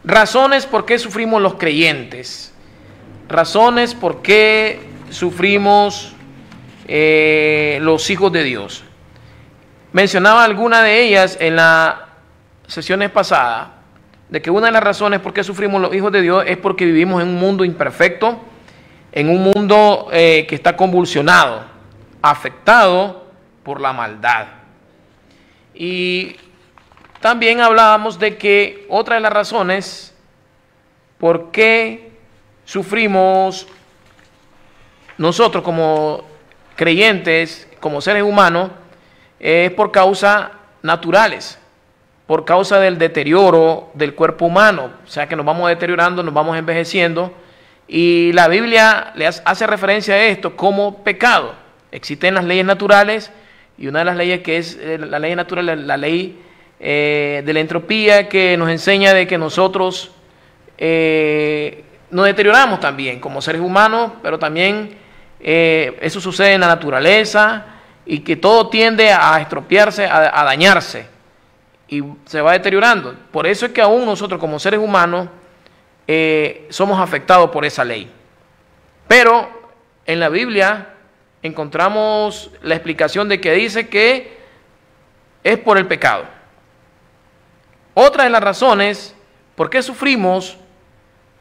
Razones por qué sufrimos los creyentes. Razones por qué sufrimos los hijos de Dios. Mencionaba alguna de ellas en las sesiones pasadas, de que una de las razones por qué sufrimos los hijos de Dios es porque vivimos en un mundo imperfecto, en un mundo que está convulsionado, afectado por la maldad. Y también hablábamos de que otra de las razones por qué sufrimos nosotros como creyentes, como seres humanos, es por causas naturales, por causa del deterioro del cuerpo humano. O sea que nos vamos deteriorando, nos vamos envejeciendo, y la Biblia le hace referencia a esto como pecado. Existen las leyes naturales, y una de las leyes que es la ley natural, la ley de la entropía, que nos enseña de que nosotros nos deterioramos también como seres humanos, pero también eso sucede en la naturaleza, y que todo tiende a estropearse, a dañarse, y se va deteriorando. Por eso es que aún nosotros como seres humanos somos afectados por esa ley. Pero en la Biblia encontramos la explicación de que dice que es por el pecado. Otra de las razones por qué sufrimos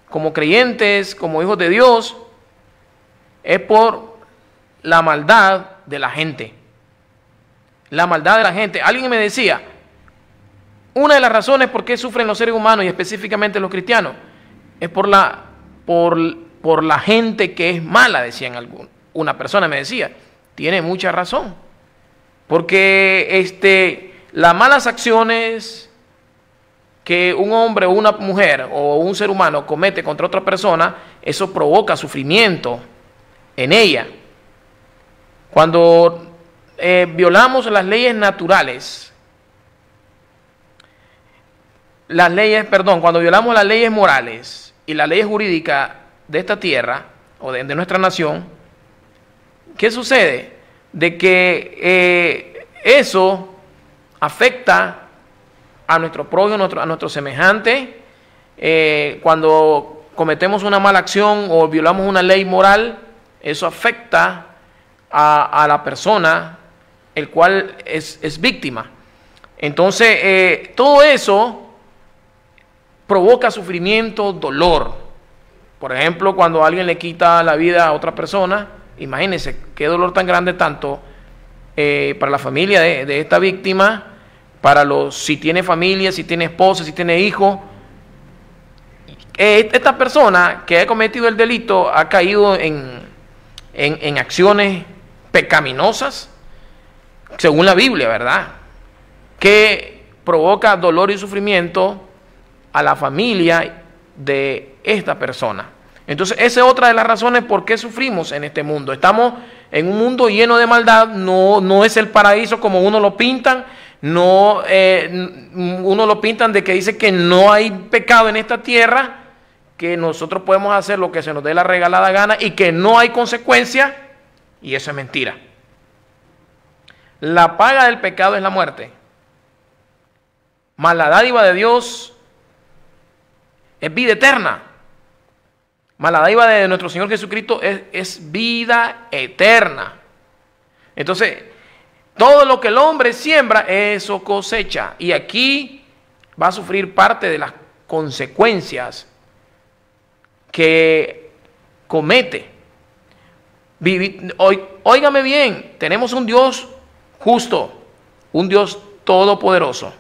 como creyentes, como hijos de Dios, es por la maldad de la gente. La maldad de la gente. Alguien me decía, una de las razones por qué sufren los seres humanos y específicamente los cristianos es por la gente que es mala, decían algunos. Una persona me decía, tiene mucha razón, porque las malas acciones que un hombre o una mujer o un ser humano comete contra otra persona, eso provoca sufrimiento en ella. Cuando violamos las leyes naturales, cuando violamos las leyes morales y las leyes jurídicas de esta tierra o de nuestra nación, ¿qué sucede? De que eso afecta a nuestro prójimo, a nuestro semejante. Cuando cometemos una mala acción o violamos una ley moral, eso afecta a la persona, el cual es víctima. Entonces, todo eso provoca sufrimiento, dolor. Por ejemplo, cuando alguien le quita la vida a otra persona, imagínense qué dolor tan grande, tanto para la familia de esta víctima, si tiene familia, si tiene esposa, si tiene hijo. Esta persona que ha cometido el delito ha caído en acciones pecaminosas, según la Biblia, ¿verdad?, que provoca dolor y sufrimiento a la familia de esta persona. Entonces, esa es otra de las razones por qué sufrimos en este mundo. Estamos en un mundo lleno de maldad. No es el paraíso como uno lo pintan. Uno lo pintan de que dice que no hay pecado en esta tierra, que nosotros podemos hacer lo que se nos dé la regalada gana y que no hay consecuencia, y eso es mentira. La paga del pecado es la muerte, mas la dádiva de Dios es vida eterna. Mas la dádiva de nuestro Señor Jesucristo es vida eterna. Entonces, todo lo que el hombre siembra, eso cosecha. Y aquí va a sufrir parte de las consecuencias que comete. Óigame bien, tenemos un Dios justo, un Dios todopoderoso,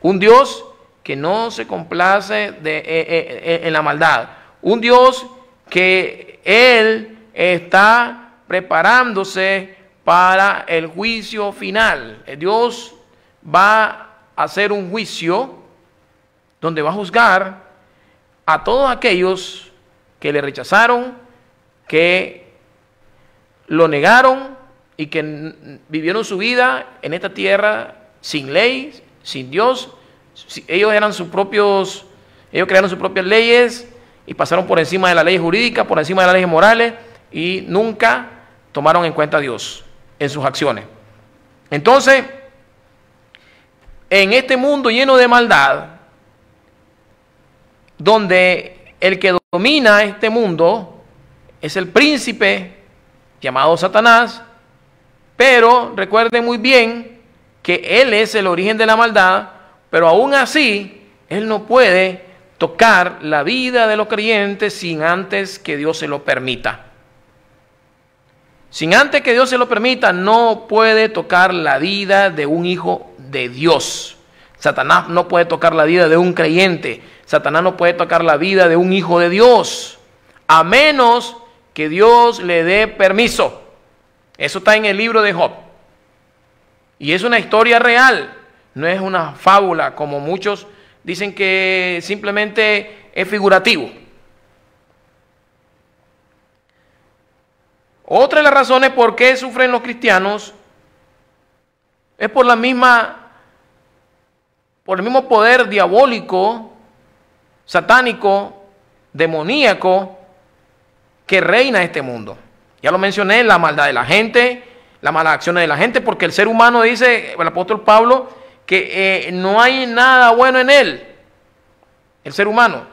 un Dios que no se complace en la maldad, un Dios que Él está preparándose para el juicio final. Dios va a hacer un juicio donde va a juzgar a todos aquellos que le rechazaron, que lo negaron y que vivieron su vida en esta tierra sin ley, sin Dios. Ellos crearon sus propias leyes y pasaron por encima de las leyes jurídicas, por encima de las leyes morales, y nunca tomaron en cuenta a Dios en sus acciones. Entonces, en este mundo lleno de maldad, donde el que domina este mundo es el príncipe llamado Satanás, pero recuerden muy bien que él es el origen de la maldad, pero aún así él no puede tocar la vida de los creyentes sin antes que Dios se lo permita. Sin antes que Dios se lo permita, no puede tocar la vida de un hijo de Dios. Satanás no puede tocar la vida de un creyente. Satanás no puede tocar la vida de un hijo de Dios, a menos que Dios le dé permiso. Eso está en el libro de Job. Y es una historia real, no es una fábula, como muchos dicen que simplemente es figurativo. Otra de las razones por qué sufren los cristianos es por el mismo poder diabólico, satánico, demoníaco que reina este mundo. Ya lo mencioné, la maldad de la gente, las malas acciones de la gente, porque el ser humano, dice el apóstol Pablo, que no hay nada bueno en él, el ser humano,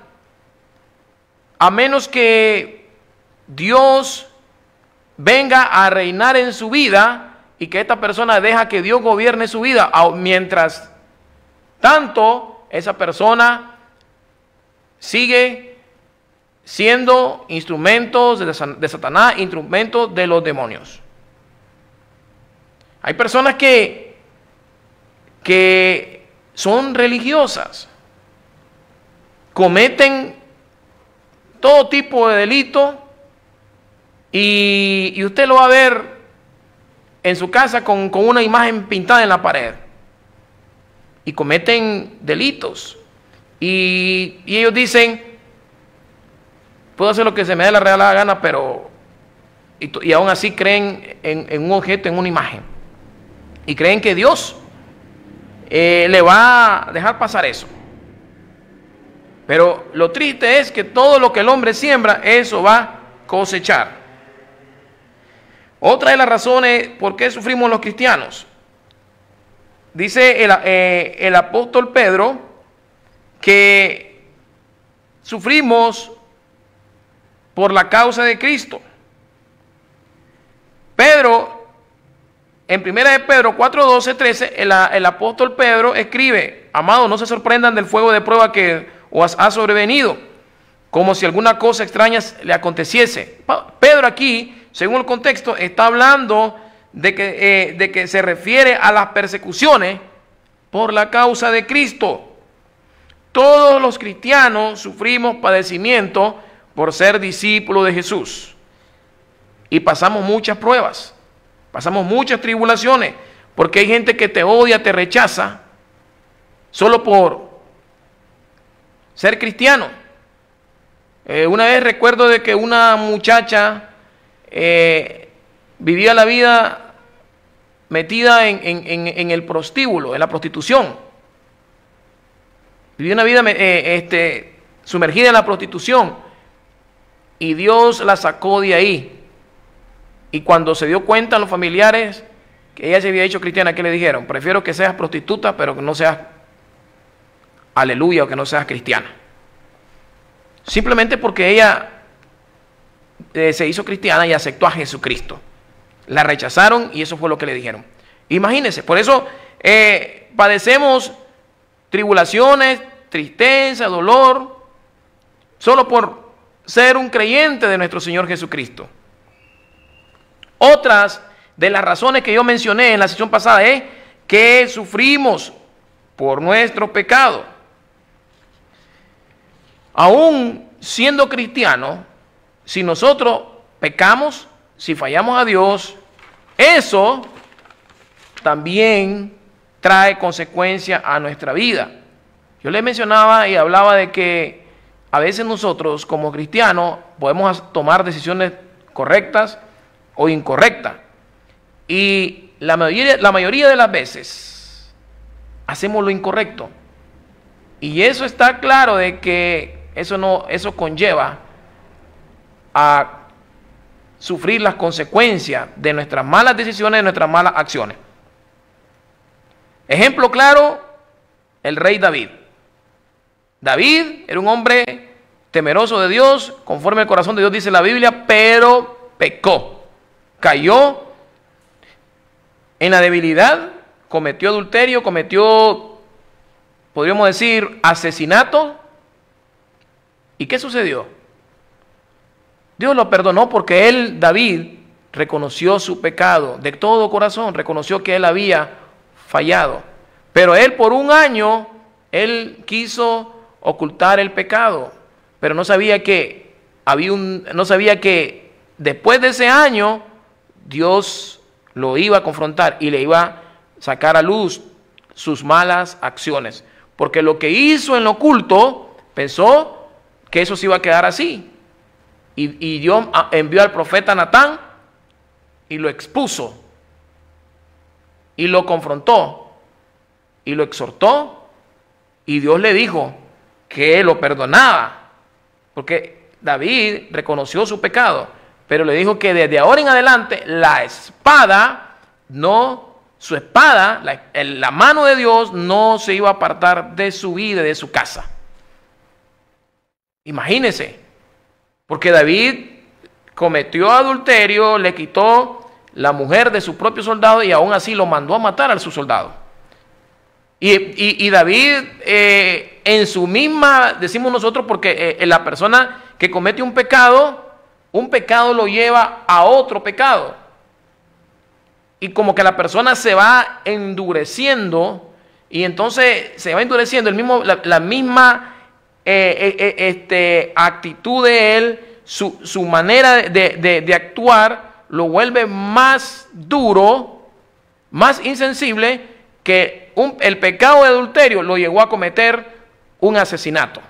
a menos que Dios venga a reinar en su vida y que esta persona deja que Dios gobierne su vida. Mientras tanto, esa persona sigue siendo instrumentos de Satanás, instrumentos de los demonios. Hay personas que son religiosas, cometen todo tipo de delitos, y usted lo va a ver en su casa con una imagen pintada en la pared. Y cometen delitos. Y ellos dicen, puedo hacer lo que se me dé la real gana, pero... Y aún así creen en un objeto, en una imagen. Y creen que Dios le va a dejar pasar eso. Pero lo triste es que todo lo que el hombre siembra, eso va a cosechar. Otra de las razones por qué sufrimos los cristianos, dice el apóstol Pedro, que sufrimos por la causa de Cristo. Pedro, en 1 de Pedro 4, 12, 13, el apóstol Pedro escribe: amados, no se sorprendan del fuego de prueba que os ha sobrevenido, como si alguna cosa extraña le aconteciese. Pedro aquí, según el contexto, está hablando de que se refiere a las persecuciones por la causa de Cristo. Todos los cristianos sufrimos padecimiento por ser discípulos de Jesús. Y pasamos muchas pruebas, pasamos muchas tribulaciones, porque hay gente que te odia, te rechaza, solo por ser cristiano. Una vez recuerdo de que una muchacha vivía la vida metida en el prostíbulo, en la prostitución. Vivía una vida sumergida en la prostitución, y Dios la sacó de ahí. Y cuando se dio cuenta los familiares que ella se había hecho cristiana, ¿qué le dijeron? Prefiero que seas prostituta, pero que no seas aleluya, o que no seas cristiana. Simplemente porque ella se hizo cristiana y aceptó a Jesucristo. La rechazaron y eso fue lo que le dijeron. Imagínense, por eso padecemos tribulaciones, tristeza, dolor, solo por ser un creyente de nuestro Señor Jesucristo. Otras de las razones que yo mencioné en la sesión pasada es que sufrimos por nuestro pecado. Aún siendo cristianos, si nosotros pecamos, si fallamos a Dios, eso también trae consecuencias a nuestra vida. Yo les mencionaba y hablaba de que a veces nosotros como cristianos podemos tomar decisiones correctas o incorrectas. Y la mayoría de las veces hacemos lo incorrecto. Y eso está claro de que eso conlleva a sufrir las consecuencias de nuestras malas decisiones, de nuestras malas acciones. Ejemplo claro, el rey David. David era un hombre temeroso de Dios, conforme al corazón de Dios dice la Biblia, pero pecó, cayó en la debilidad, cometió adulterio, cometió, podríamos decir, asesinato. ¿Y qué sucedió? Dios lo perdonó porque él, David, reconoció su pecado de todo corazón, reconoció que él había fallado. Pero él por un año, él quiso ocultar el pecado, pero no sabía que después de ese año Dios lo iba a confrontar y le iba a sacar a luz sus malas acciones, porque lo que hizo en lo oculto pensó que eso se iba a quedar así, y Dios envió al profeta Natán y lo expuso y lo confrontó y lo exhortó, y Dios le dijo que lo perdonaba, porque David reconoció su pecado, pero le dijo que desde ahora en adelante su espada, la mano de Dios no se iba a apartar de su vida, de su casa. Imagínense, porque David cometió adulterio, le quitó la mujer de su propio soldado y aún así lo mandó a matar a su soldado. Y David, en su misma, decimos nosotros, porque la persona que comete un pecado lo lleva a otro pecado. Y como que la persona se va endureciendo, y entonces se va endureciendo la misma actitud de él, su manera de actuar, lo vuelve más duro, más insensible, que el pecado de adulterio lo llevó a cometer un asesinato.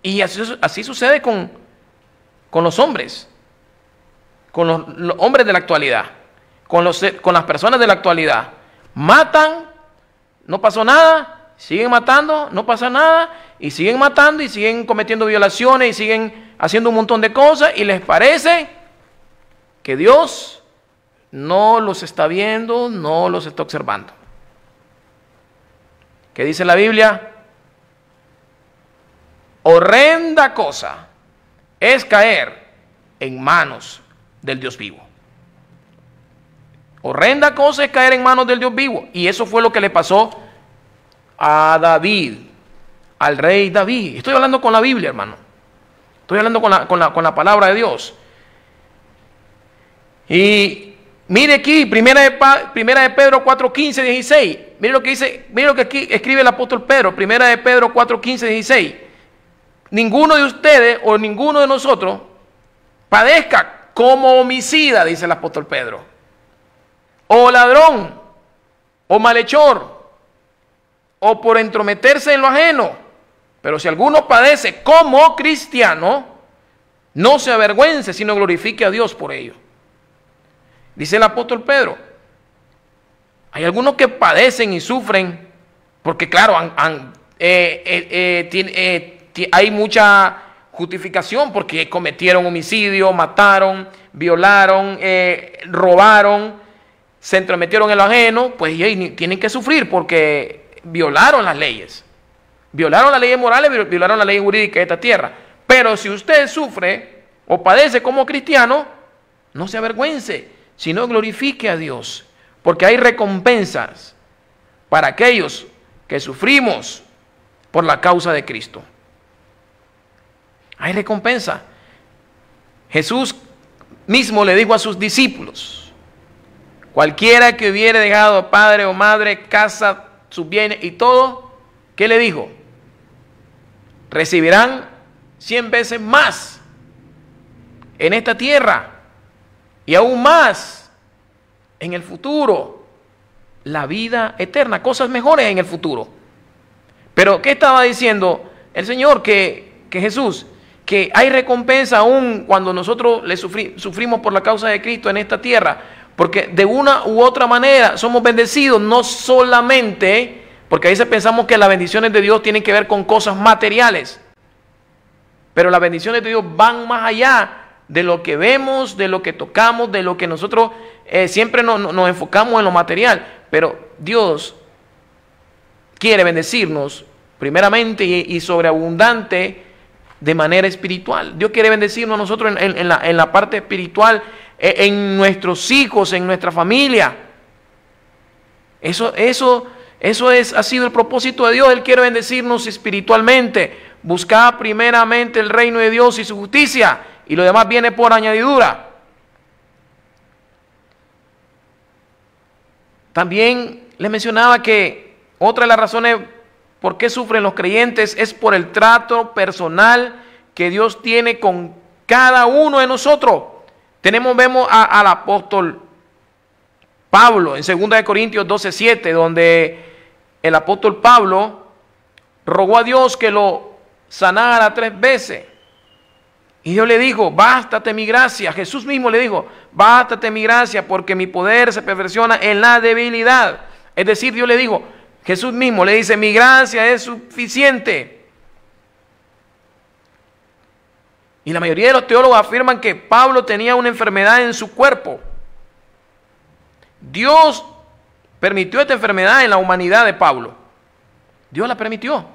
Y así sucede con los hombres, con los hombres de la actualidad, con las personas de la actualidad. Matan, no pasó nada, siguen matando, no pasa nada, y siguen matando y siguen cometiendo violaciones y siguen haciendo un montón de cosas, y les parece que Dios no los está viendo, no los está observando. ¿Qué dice la Biblia? Horrenda cosa es caer en manos del Dios vivo. Horrenda cosa es caer en manos del Dios vivo. Y eso fue lo que le pasó a David, al rey David. Estoy hablando con la Biblia, hermano. Estoy hablando con la palabra de Dios. Y mire aquí, primera de Pedro 4, 15, 16. Mire lo que dice, mire lo que aquí escribe el apóstol Pedro, primera de Pedro 4, 15, 16. Ninguno de ustedes o ninguno de nosotros padezca como homicida, dice el apóstol Pedro, o ladrón, o malhechor, o por entrometerse en lo ajeno. Pero si alguno padece como cristiano, no se avergüence, sino glorifique a Dios por ello. Dice el apóstol Pedro, hay algunos que padecen y sufren, porque claro, hay mucha justificación, porque cometieron homicidio, mataron, violaron, robaron, se entrometieron en lo ajeno, pues tienen que sufrir porque violaron las leyes. Violaron las leyes morales, violaron la ley jurídica de esta tierra. Pero si usted sufre o padece como cristiano, no se avergüence, sino glorifique a Dios, porque hay recompensas para aquellos que sufrimos por la causa de Cristo. Hay recompensa. Jesús mismo le dijo a sus discípulos: cualquiera que hubiere dejado padre o madre, casa, sus bienes y todo, ¿qué le dijo? Recibirán 100 veces más en esta tierra y aún más en el futuro, la vida eterna, cosas mejores en el futuro. Pero ¿qué estaba diciendo el Señor? Que Jesús, que hay recompensa aún cuando nosotros sufrimos por la causa de Cristo en esta tierra, porque de una u otra manera somos bendecidos, no solamente, porque a veces pensamos que las bendiciones de Dios tienen que ver con cosas materiales, pero las bendiciones de Dios van más allá de lo que vemos, de lo que tocamos, de lo que nosotros siempre nos enfocamos en lo material. Pero Dios quiere bendecirnos primeramente y sobreabundante de manera espiritual. Dios quiere bendecirnos a nosotros en la parte espiritual, en nuestros hijos, en nuestra familia. Eso ha sido el propósito de Dios. Él quiere bendecirnos espiritualmente. Buscar primeramente el reino de Dios y su justicia, y lo demás viene por añadidura. También les mencionaba que otra de las razones por qué sufren los creyentes es por el trato personal que Dios tiene con cada uno de nosotros. Vemos al apóstol Pablo en 2 Corintios 12:7, donde el apóstol Pablo rogó a Dios que lo sanara 3 veces. Y Dios le dijo, bástate mi gracia. Jesús mismo le dijo, bástate mi gracia, porque mi poder se perfecciona en la debilidad. Es decir, Dios le dijo, Jesús mismo le dice, mi gracia es suficiente. Y la mayoría de los teólogos afirman que Pablo tenía una enfermedad en su cuerpo. Dios permitió esta enfermedad en la humanidad de Pablo. Dios la permitió.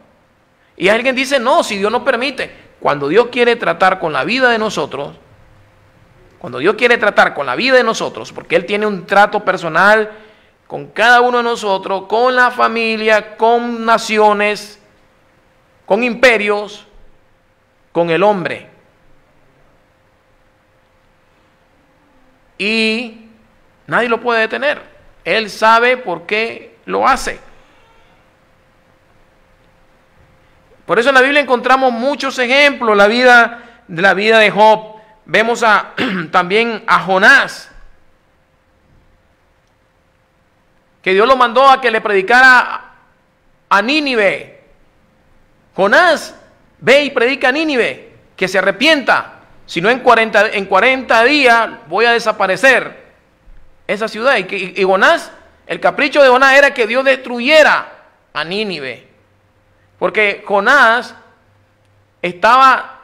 Y alguien dice, no, si Dios no permite. Cuando Dios quiere tratar con la vida de nosotros, porque Él tiene un trato personal con cada uno de nosotros, con la familia, con naciones, con imperios, con el hombre. Y nadie lo puede detener. Él sabe por qué lo hace. Por eso en la Biblia encontramos muchos ejemplos, la vida de Job. Vemos también a Jonás, que Dios lo mandó a que le predicara a Nínive. Jonás, ve y predica a Nínive, que se arrepienta, si no en 40 días voy a desaparecer esa ciudad. Y Jonás, el capricho de Jonás era que Dios destruyera a Nínive. Porque Jonás estaba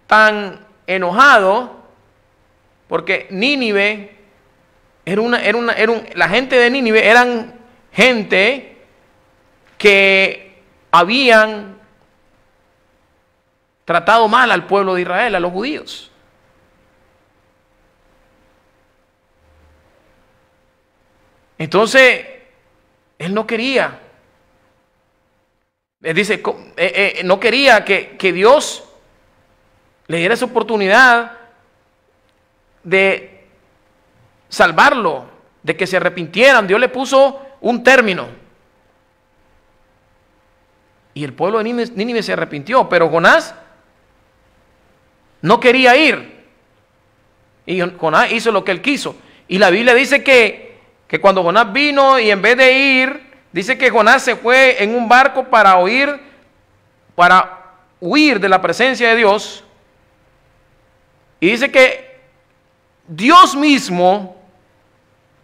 tan enojado porque Nínive la gente de Nínive eran gente que habían tratado mal al pueblo de Israel, a los judíos. Entonces, él no quería. Dice, no quería que Dios le diera esa oportunidad de salvarlo, de que se arrepintieran. Dios le puso un término. Y el pueblo de Nínive se arrepintió, pero Jonás no quería ir. Y Jonás hizo lo que él quiso. Y la Biblia dice que cuando Jonás vino y en vez de ir, dice que Jonás se fue en un barco para huir de la presencia de Dios. Y dice que Dios mismo,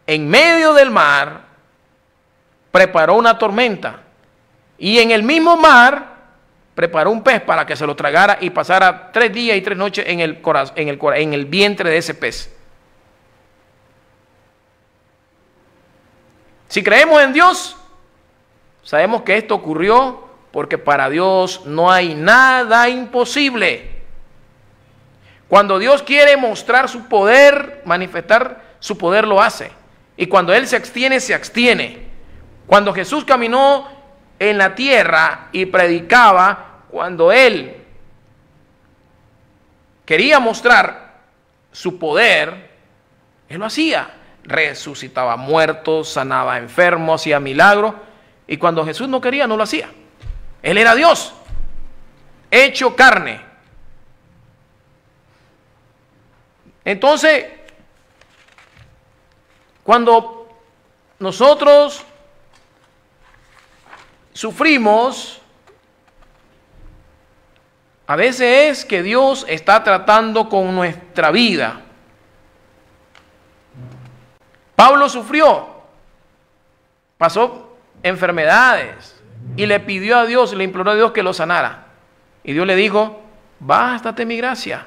en medio del mar, preparó una tormenta. Y en el mismo mar, preparó un pez para que se lo tragara y pasara 3 días y 3 noches en el vientre de ese pez. Si creemos en Dios, sabemos que esto ocurrió porque para Dios no hay nada imposible. Cuando Dios quiere mostrar su poder, manifestar su poder, lo hace. Y cuando Él se abstiene, se abstiene. Cuando Jesús caminó en la tierra y predicaba, cuando Él quería mostrar su poder, Él lo hacía. Resucitaba muertos, sanaba enfermos, hacía milagros. Y cuando Jesús no quería, no lo hacía. Él era Dios, hecho carne. Entonces, cuando nosotros sufrimos, a veces es que Dios está tratando con nuestra vida. Pablo sufrió, pasó enfermedades y le pidió a Dios, le imploró a Dios que lo sanara. Y Dios le dijo, bástate mi gracia.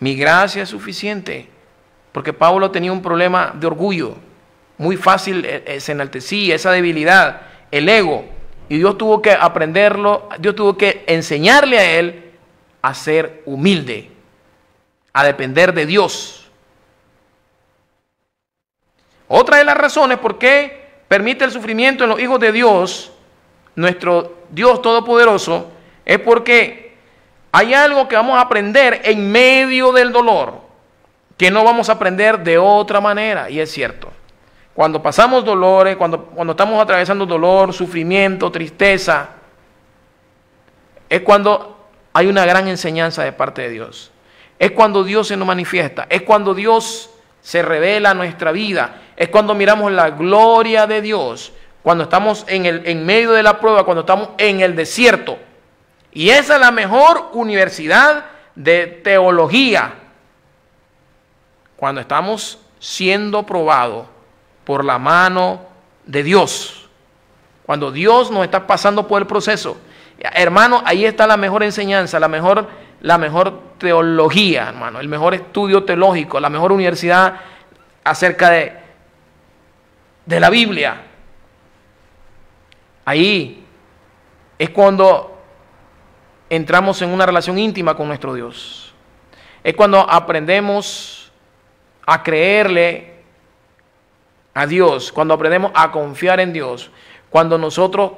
Mi gracia es suficiente. Porque Pablo tenía un problema de orgullo. Muy fácil se enaltecía, esa debilidad, el ego. Y Dios tuvo que aprenderlo, Dios tuvo que enseñarle a él a ser humilde, a depender de Dios. Otra de las razones por qué permite el sufrimiento en los hijos de Dios, nuestro Dios Todopoderoso, es porque hay algo que vamos a aprender en medio del dolor, que no vamos a aprender de otra manera, y es cierto. Cuando pasamos dolores, cuando estamos atravesando dolor, sufrimiento, tristeza, es cuando hay una gran enseñanza de parte de Dios. Es cuando Dios se nos manifiesta, es cuando Dios se revela a nuestra vida, es cuando miramos la gloria de Dios, cuando estamos en medio de la prueba, cuando estamos en el desierto. Y esa es la mejor universidad de teología, cuando estamos siendo probados por la mano de Dios, cuando Dios nos está pasando por el proceso. Hermano, ahí está la mejor enseñanza, la mejor teología, hermano, el mejor estudio teológico, la mejor universidad acerca de la Biblia. Ahí es cuando entramos en una relación íntima con nuestro Dios. Es cuando aprendemos a creerle a Dios, cuando aprendemos a confiar en Dios, cuando nosotros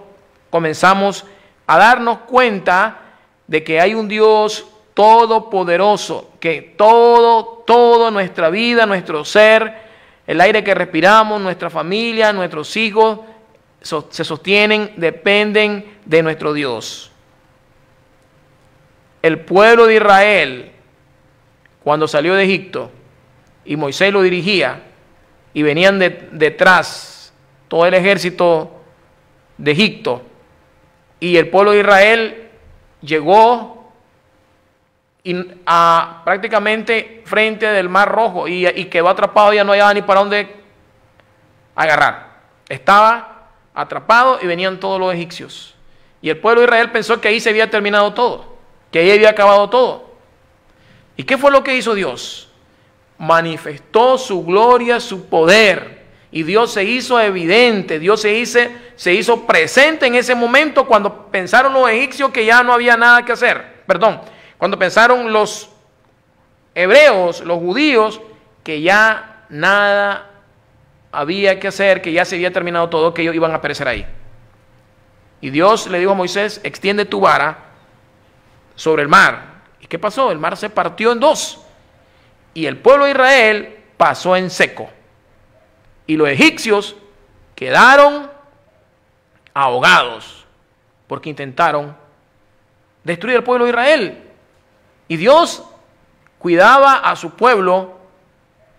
comenzamos a darnos cuenta de que hay un Dios todopoderoso, que todo nuestra vida, nuestro ser, el aire que respiramos, nuestra familia, nuestros hijos, se sostienen, dependen de nuestro Dios. El pueblo de Israel, cuando salió de Egipto y Moisés lo dirigía, y venían detrás todo el ejército de Egipto, y el pueblo de Israel llegó prácticamente frente del Mar Rojo y quedó atrapado, ya no había ni para dónde agarrar. Estaba atrapado y venían todos los egipcios. Y el pueblo de Israel pensó que ahí se había terminado todo, que ahí había acabado todo. ¿Y qué fue lo que hizo Dios? Manifestó su gloria, su poder, y Dios se hizo evidente, Dios se hizo presente en ese momento cuando pensaron los egipcios que ya no había nada que hacer. Perdón, cuando pensaron los hebreos, los judíos, que ya nada había que hacer, que ya se había terminado todo, que ellos iban a perecer ahí. Y Dios le dijo a Moisés: extiende tu vara sobre el mar. ¿Y qué pasó? El mar se partió en dos. Y el pueblo de Israel pasó en seco. Y los egipcios quedaron ahogados porque intentaron destruir el pueblo de Israel. Y Dios cuidaba a su pueblo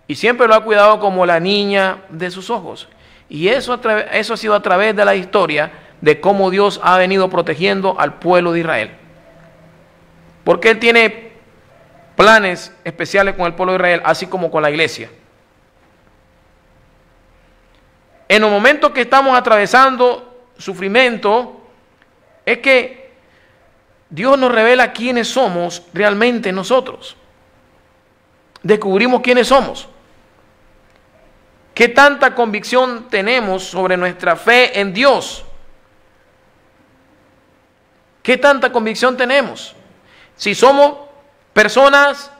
y siempre lo ha cuidado como la niña de sus ojos. Y eso ha sido a través de la historia de cómo Dios ha venido protegiendo al pueblo de Israel. Porque Él tiene planes especiales con el pueblo de Israel, así como con la iglesia. En los momentos que estamos atravesando sufrimiento, es que Dios nos revela quiénes somos realmente nosotros. Descubrimos quiénes somos. ¿Qué tanta convicción tenemos sobre nuestra fe en Dios? ¿Qué tanta convicción tenemos? Si somos personas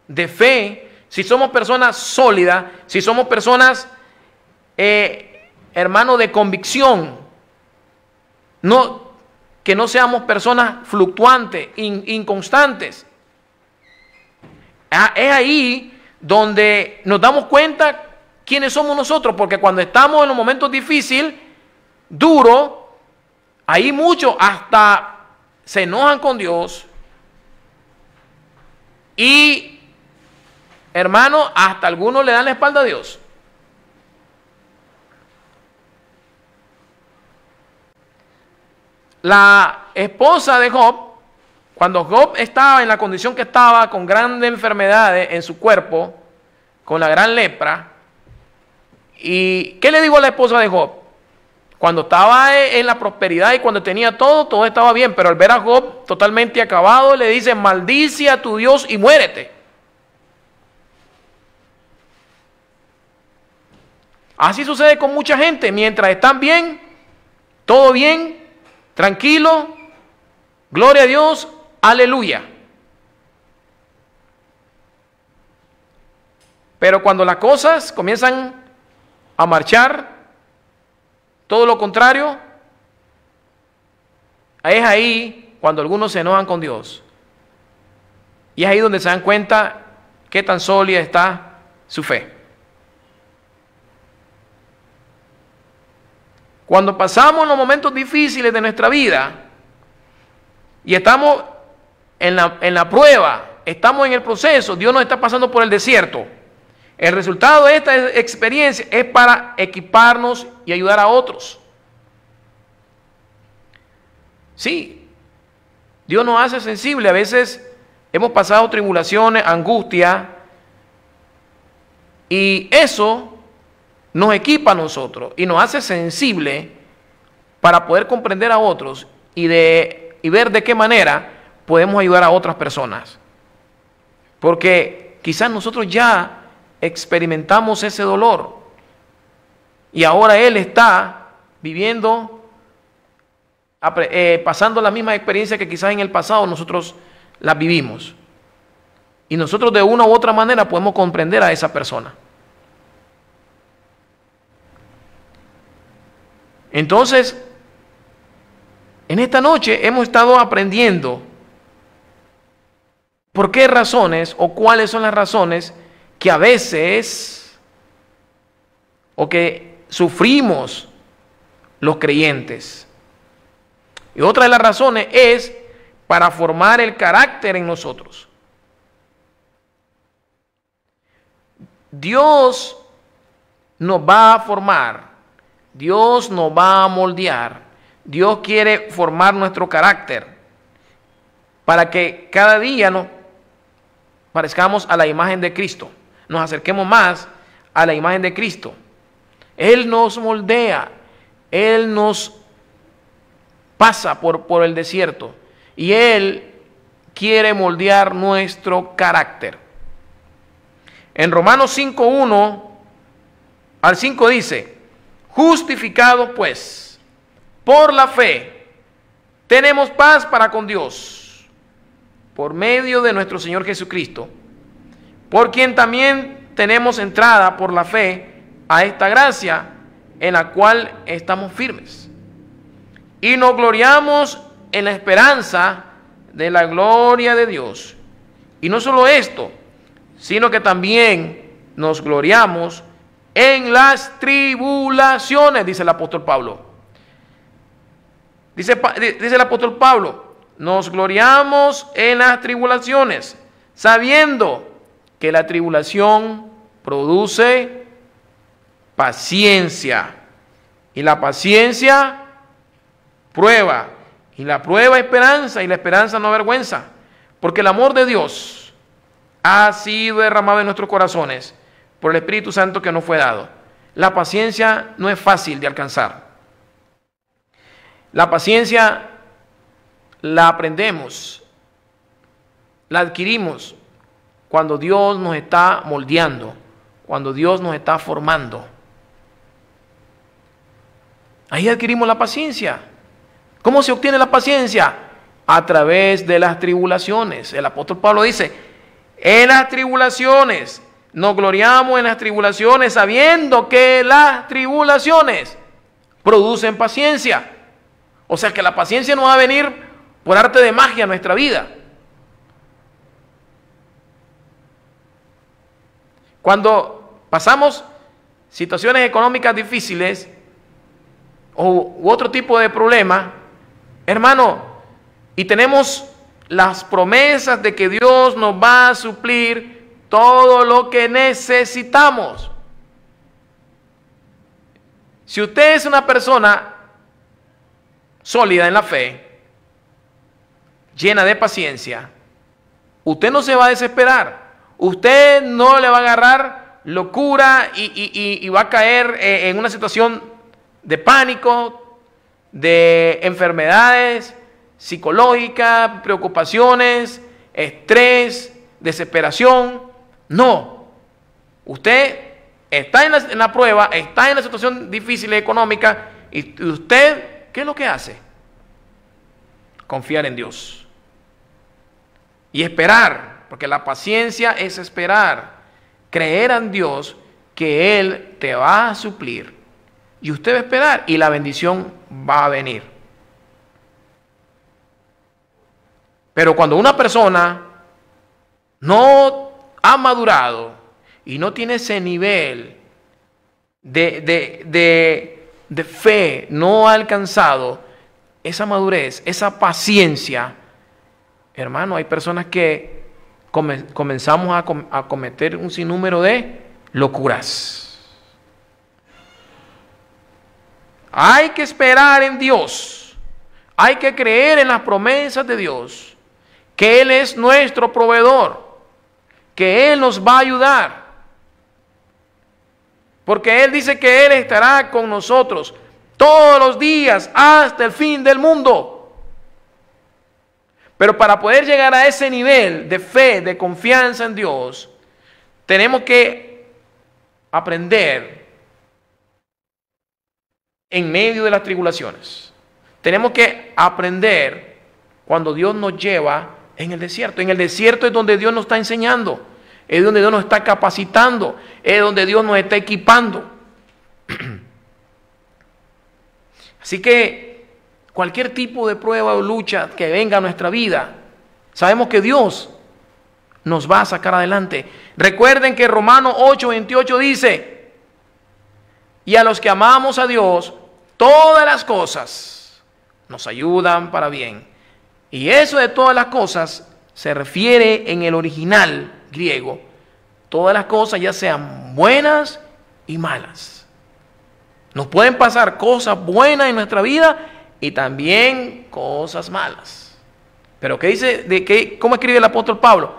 de fe, si somos personas sólidas, si somos personas, hermanos, de convicción, que no seamos personas fluctuantes, inconstantes. Es ahí donde nos damos cuenta quiénes somos nosotros, porque cuando estamos en los momentos difíciles, duros, ahí muchos hasta se enojan con Dios. Y, hermano, hasta algunos le dan la espalda a Dios. La esposa de Job, cuando Job estaba en la condición que estaba, con grandes enfermedades en su cuerpo, con la gran lepra, ¿y qué le dijo a la esposa de Job? Cuando estaba en la prosperidad y cuando tenía todo estaba bien, pero al ver a Job totalmente acabado, le dice: maldice a tu Dios y muérete. Así sucede con mucha gente. Mientras están bien, todo bien, tranquilo, gloria a Dios, aleluya. Pero cuando las cosas comienzan a marchar, todo lo contrario, es ahí cuando algunos se enojan con Dios. Y es ahí donde se dan cuenta qué tan sólida está su fe. Cuando pasamos los momentos difíciles de nuestra vida y estamos en la prueba, estamos en el proceso, Dios nos está pasando por el desierto. El resultado de esta experiencia es para equiparnos y ayudar a otros. Sí, Dios nos hace sensibles. A veces hemos pasado tribulaciones, angustia, y eso nos equipa a nosotros y nos hace sensibles para poder comprender a otros y ver de qué manera podemos ayudar a otras personas. Porque quizás nosotros ya experimentamos ese dolor y ahora Él está viviendo, pasando la misma experiencia que quizás en el pasado nosotros las vivimos. Y nosotros de una u otra manera podemos comprender a esa persona. Entonces, en esta noche hemos estado aprendiendo por qué razones o cuáles son las razones que a veces o que sufrimos los creyentes. Y otra de las razones es para formar el carácter en nosotros. Dios nos va a formar, Dios nos va a moldear, Dios quiere formar nuestro carácter para que cada día nos parezcamos a la imagen de Cristo, nos acerquemos más a la imagen de Cristo. Él nos moldea, Él nos pasa por el desierto y Él quiere moldear nuestro carácter. En Romanos 5:1 al 5 dice: justificados pues por la fe, tenemos paz para con Dios, por medio de nuestro Señor Jesucristo, por quien también tenemos entrada por la fe a esta gracia en la cual estamos firmes. Y nos gloriamos en la esperanza de la gloria de Dios. Y no solo esto, sino que también nos gloriamos en las tribulaciones, dice el apóstol Pablo. Dice el apóstol Pablo, nos gloriamos en las tribulaciones, sabiendo que la tribulación produce paciencia, y la paciencia prueba, y la prueba esperanza, y la esperanza no avergüenza, porque el amor de Dios ha sido derramado en nuestros corazones por el Espíritu Santo que nos fue dado. La paciencia no es fácil de alcanzar. La paciencia la aprendemos, la adquirimos cuando Dios nos está moldeando, cuando Dios nos está formando. Ahí adquirimos la paciencia. ¿Cómo se obtiene la paciencia? A través de las tribulaciones. El apóstol Pablo dice, en las tribulaciones, nos gloriamos en las tribulaciones, sabiendo que las tribulaciones producen paciencia. O sea que la paciencia no va a venir por arte de magia a nuestra vida. Cuando pasamos situaciones económicas difíciles u otro tipo de problema, hermano, y tenemos las promesas de que Dios nos va a suplir todo lo que necesitamos. Si usted es una persona sólida en la fe, llena de paciencia, usted no se va a desesperar, usted no le va a agarrar locura y va a caer en una situación de pánico, de enfermedades psicológicas, preocupaciones, estrés, desesperación. No, usted está en la prueba, está en la situación difícil económica, y usted, ¿qué es lo que hace? confiar en Dios. Y esperar, porque la paciencia es esperar, creer en Dios que Él te va a suplir. Y usted va a esperar y la bendición va a venir. Pero cuando una persona no ha madurado y no tiene ese nivel de fe, no ha alcanzado esa madurez, esa paciencia, hermano, hay personas que comenzamos a cometer un sinnúmero de locuras. Hay que esperar en Dios, hay que creer en las promesas de Dios, que Él es nuestro proveedor, que Él nos va a ayudar, porque Él dice que Él estará con nosotros todos los días hasta el fin del mundo. Pero para poder llegar a ese nivel de fe, de confianza en Dios, tenemos que aprender en medio de las tribulaciones. Tenemos que aprender cuando Dios nos lleva en el desierto. En el desierto es donde Dios nos está enseñando, es donde Dios nos está capacitando, es donde Dios nos está equipando. Así que cualquier tipo de prueba o lucha que venga a nuestra vida, sabemos que Dios nos va a sacar adelante. Recuerden que Romanos 8:28 dice: y a los que amamos a Dios, todas las cosas nos ayudan para bien. Y eso de todas las cosas se refiere en el original griego, todas las cosas, ya sean buenas y malas. Nos pueden pasar cosas buenas en nuestra vida y también cosas malas. Pero ¿qué dice? ¿Cómo escribe el apóstol Pablo?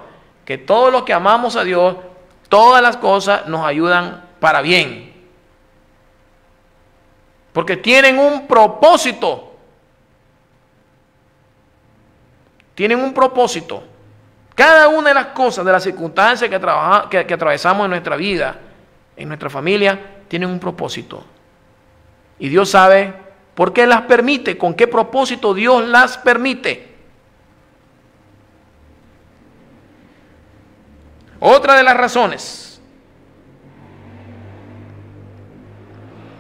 Que todos los que amamos a Dios, todas las cosas nos ayudan para bien. Porque tienen un propósito. Tienen un propósito. Cada una de las cosas, de las circunstancias que atravesamos en nuestra vida, en nuestra familia, tienen un propósito. Y Dios sabe por qué las permite, con qué propósito Dios las permite. Otra de las razones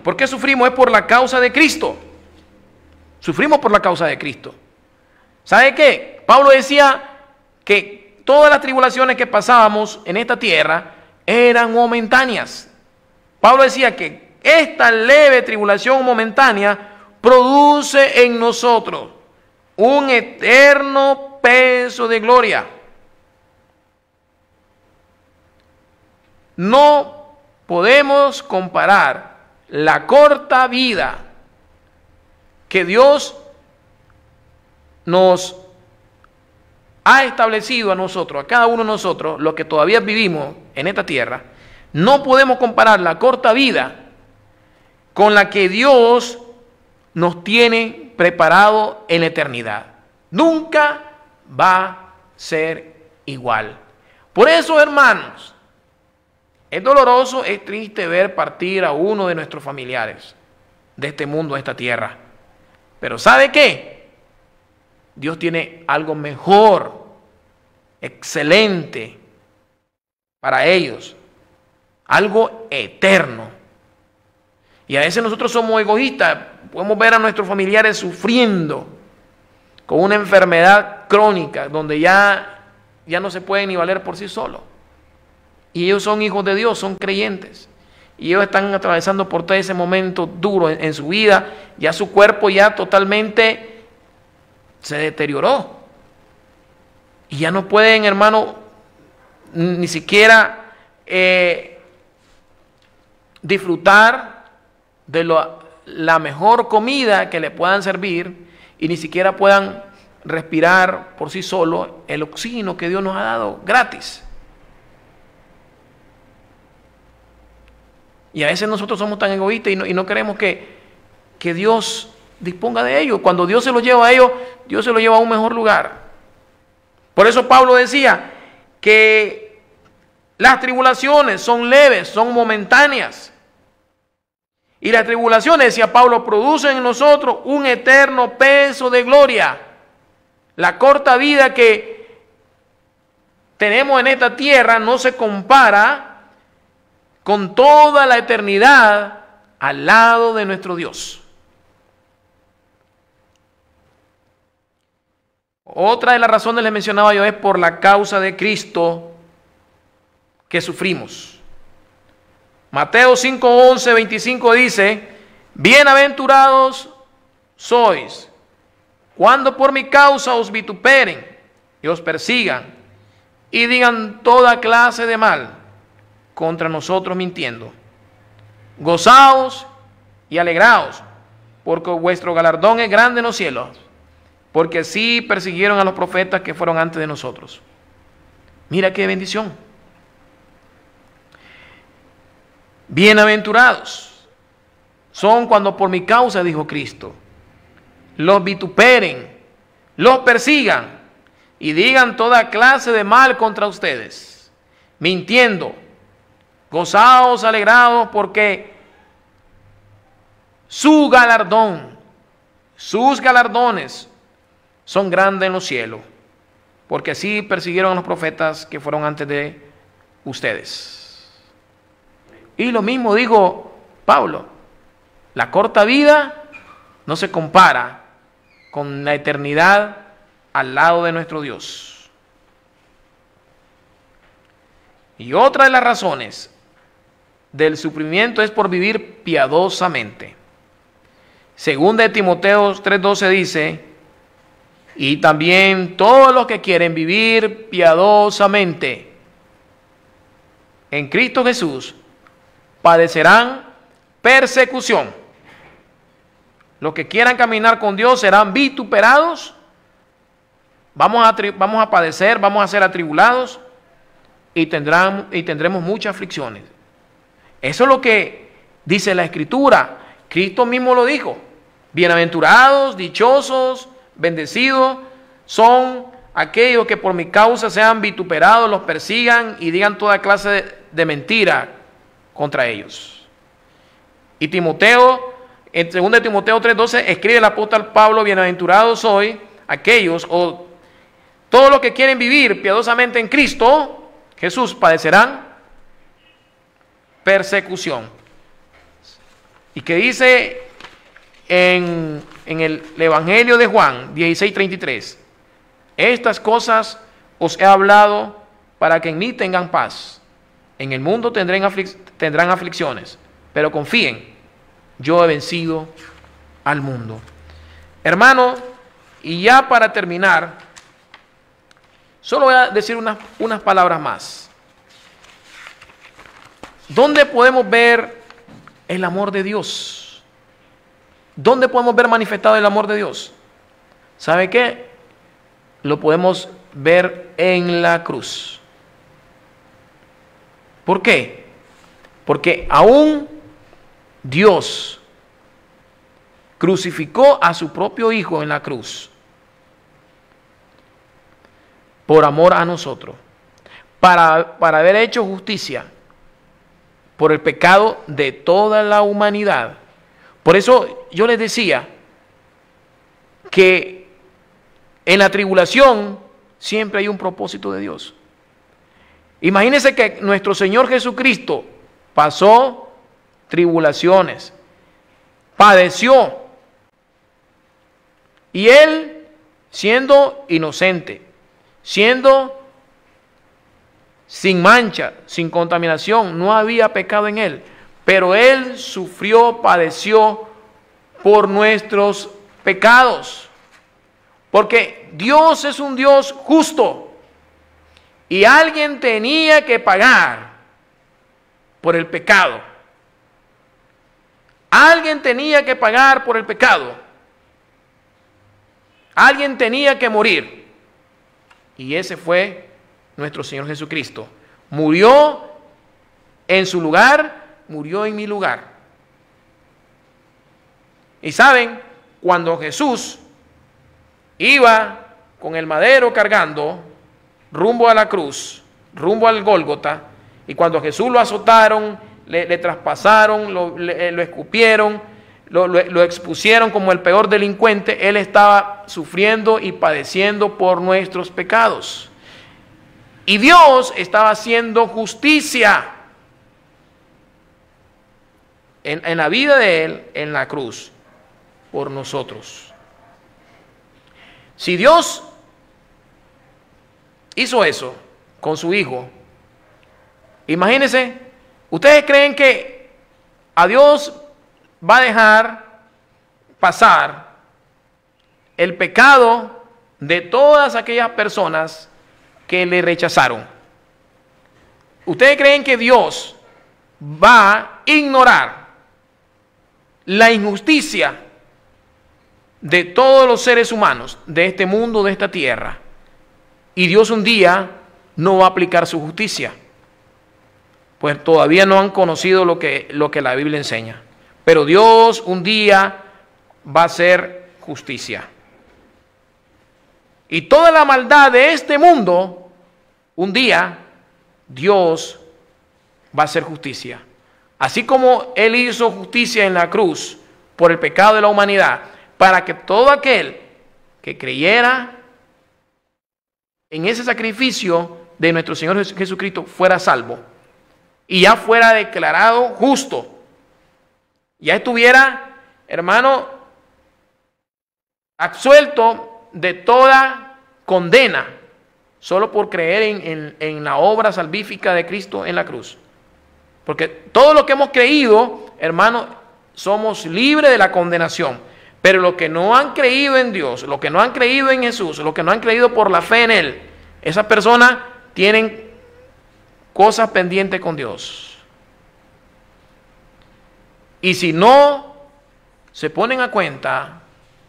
por qué sufrimos es por la causa de Cristo. Sufrimos por la causa de Cristo. ¿Sabe qué? Pablo decía que todas las tribulaciones que pasábamos en esta tierra eran momentáneas. Pablo decía que esta leve tribulación momentánea produce en nosotros un eterno peso de gloria. No podemos comparar la corta vida que Dios nos ha establecido a nosotros, a cada uno de nosotros, los que todavía vivimos en esta tierra. No podemos comparar la corta vida con la que Dios nos tiene preparado en la eternidad. Nunca va a ser igual. Por eso, hermanos, es doloroso, es triste ver partir a uno de nuestros familiares de este mundo, de esta tierra. Pero ¿sabe qué? Dios tiene algo mejor, excelente para ellos, algo eterno. Y a veces nosotros somos egoístas, podemos ver a nuestros familiares sufriendo con una enfermedad crónica donde ya no se pueden ni valer por sí solos. Y ellos son hijos de Dios, son creyentes. Y ellos están atravesando por todo ese momento duro en su vida. Ya su cuerpo ya totalmente se deterioró. Y ya no pueden, hermano, ni siquiera disfrutar de la mejor comida que le puedan servir. Y ni siquiera puedan respirar por sí solos el oxígeno que Dios nos ha dado gratis. Y a veces nosotros somos tan egoístas y no queremos que Dios disponga de ellos. Cuando Dios se los lleva a ellos, Dios se los lleva a un mejor lugar. Por eso Pablo decía que las tribulaciones son leves, son momentáneas. Y las tribulaciones, decía Pablo, producen en nosotros un eterno peso de gloria. La corta vida que tenemos en esta tierra no se compara con toda la eternidad al lado de nuestro Dios. Otra de las razones les mencionaba yo es por la causa de Cristo que sufrimos. Mateo 5, 11, 25 dice: bienaventurados sois cuando por mi causa os vituperen y os persigan y digan toda clase de mal contra nosotros mintiendo. Gozaos y alegraos, porque vuestro galardón es grande en los cielos, porque así persiguieron a los profetas que fueron antes de nosotros. Mira qué bendición. Bienaventurados son cuando por mi causa, dijo Cristo, los vituperen, los persigan y digan toda clase de mal contra ustedes, mintiendo. Gozaos, alegrados, porque su galardón, sus galardones son grandes en los cielos, porque así persiguieron a los profetas que fueron antes de ustedes. Y lo mismo dijo Pablo: la corta vida no se compara con la eternidad al lado de nuestro Dios. Y otra de las razones del sufrimiento es por vivir piadosamente. Segunda de Timoteo 3:12 dice: y también todos los que quieren vivir piadosamente en Cristo Jesús padecerán persecución. Los que quieran caminar con Dios serán vituperados, vamos a padecer, vamos a ser atribulados y tendremos muchas aflicciones. Eso es lo que dice la Escritura. Cristo mismo lo dijo: bienaventurados, dichosos, bendecidos son aquellos que por mi causa sean vituperados, los persigan y digan toda clase de mentira contra ellos. Y Timoteo, en 2 Timoteo 3:12, escribe el apóstol Pablo: bienaventurados soy aquellos, o todos los que quieren vivir piadosamente en Cristo Jesús padecerán persecución. Y que dice en el Evangelio de Juan 16:33: estas cosas os he hablado para que en mí tengan paz. En el mundo tendrán aflicciones, pero confíen, yo he vencido al mundo. Hermano, y ya para terminar, solo voy a decir unas palabras más. ¿Dónde podemos ver el amor de Dios? ¿Dónde podemos ver manifestado el amor de Dios? ¿Sabe qué? Lo podemos ver en la cruz. ¿Por qué? Porque aún Dios crucificó a su propio Hijo en la cruz por amor a nosotros, para haber hecho justicia por el pecado de toda la humanidad. Por eso yo les decía que en la tribulación siempre hay un propósito de Dios. Imagínense que nuestro Señor Jesucristo pasó tribulaciones, padeció, y Él, siendo inocente, siendo sin mancha, sin contaminación, no había pecado en Él, pero Él sufrió, padeció por nuestros pecados, porque Dios es un Dios justo. Y alguien tenía que pagar por el pecado. Alguien tenía que pagar por el pecado. Alguien tenía que morir. Y ese fue nuestro Señor Jesucristo. Murió en su lugar, murió en mi lugar. Y saben, cuando Jesús iba con el madero cargando rumbo a la cruz, rumbo al Gólgota, y cuando Jesús lo azotaron, le traspasaron, lo escupieron, lo expusieron como el peor delincuente, Él estaba sufriendo y padeciendo por nuestros pecados. Y Dios estaba haciendo justicia en la vida de Él, en la cruz, por nosotros. Si Dios hizo eso con su Hijo, imagínense, ¿ustedes creen que a Dios va a dejar pasar el pecado de todas aquellas personas que le rechazaron? ¿Ustedes creen que Dios va a ignorar la injusticia de todos los seres humanos de este mundo, de esta tierra, y Dios un día no va a aplicar su justicia? Pues todavía no han conocido lo que la Biblia enseña. Pero Dios un día va a hacer justicia. Y toda la maldad de este mundo, un día Dios va a hacer justicia. Así como Él hizo justicia en la cruz por el pecado de la humanidad, para que todo aquel que creyera en ese sacrificio de nuestro Señor Jesucristo fuera salvo y ya fuera declarado justo. Ya estuviera, hermano, absuelto de toda condena, solo por creer en la obra salvífica de Cristo en la cruz. Porque todo lo que hemos creído, hermano, somos libres de la condenación. Pero los que no han creído en Dios, los que no han creído en Jesús, los que no han creído por la fe en Él, esas personas tienen cosas pendientes con Dios. Y si no se ponen a cuenta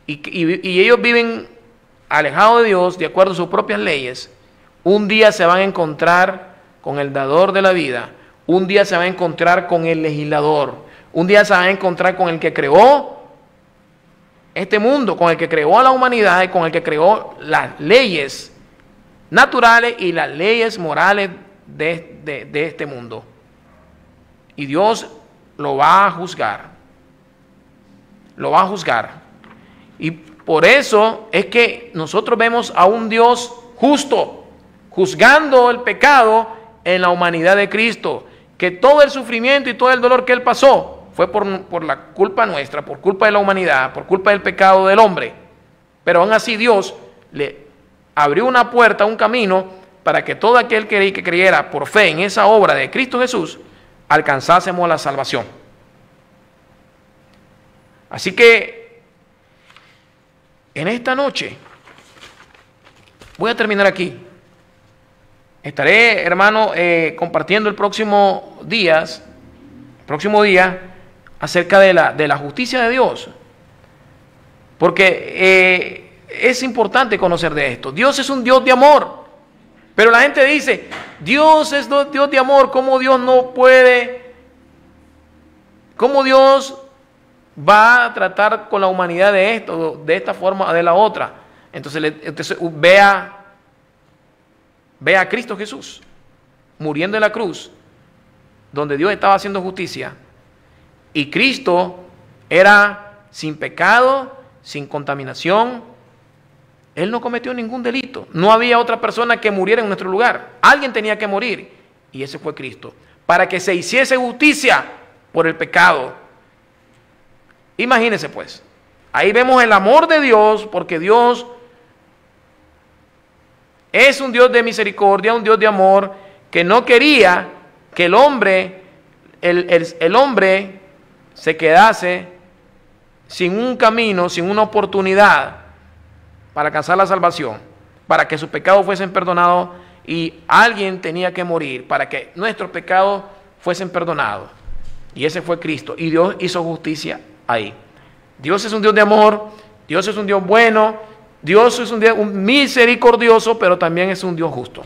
y ellos viven alejados de Dios, de acuerdo a sus propias leyes, un día se van a encontrar con el dador de la vida, un día se van a encontrar con el legislador, un día se van a encontrar con el que creó este mundo, con el que creó a la humanidad y con el que creó las leyes naturales y las leyes morales de este mundo. Y Dios lo va a juzgar. Lo va a juzgar. Y por eso es que nosotros vemos a un Dios justo, juzgando el pecado en la humanidad de Cristo. Que todo el sufrimiento y todo el dolor que Él pasó fue por la culpa nuestra, por culpa de la humanidad, por culpa del pecado del hombre. Pero aún así Dios le abrió una puerta, un camino, para que todo aquel que creyera por fe en esa obra de Cristo Jesús, alcanzásemos la salvación. Así que en esta noche voy a terminar aquí. Estaré, hermano, compartiendo el próximo día acerca de la justicia de Dios. Porque es importante conocer de esto. Dios es un Dios de amor. Pero la gente dice, Dios es Dios de amor, ¿cómo Dios no puede? ¿Cómo Dios va a tratar con la humanidad de esto, de esta forma o de la otra? Entonces vea a Cristo Jesús muriendo en la cruz, donde Dios estaba haciendo justicia, y Cristo era sin pecado, sin contaminación. Él no cometió ningún delito. No había otra persona que muriera en nuestro lugar. Alguien tenía que morir, y ese fue Cristo, para que se hiciese justicia por el pecado. Imagínense pues, ahí vemos el amor de Dios, porque Dios es un Dios de misericordia, un Dios de amor, que no quería que el hombre se quedase sin un camino, sin una oportunidad para alcanzar la salvación, para que sus pecados fuesen perdonados, y alguien tenía que morir para que nuestros pecados fuesen perdonados, y ese fue Cristo, y Dios hizo justicia ahí. Dios es un Dios de amor, Dios es un Dios bueno, Dios es un Dios misericordioso, pero también es un Dios justo.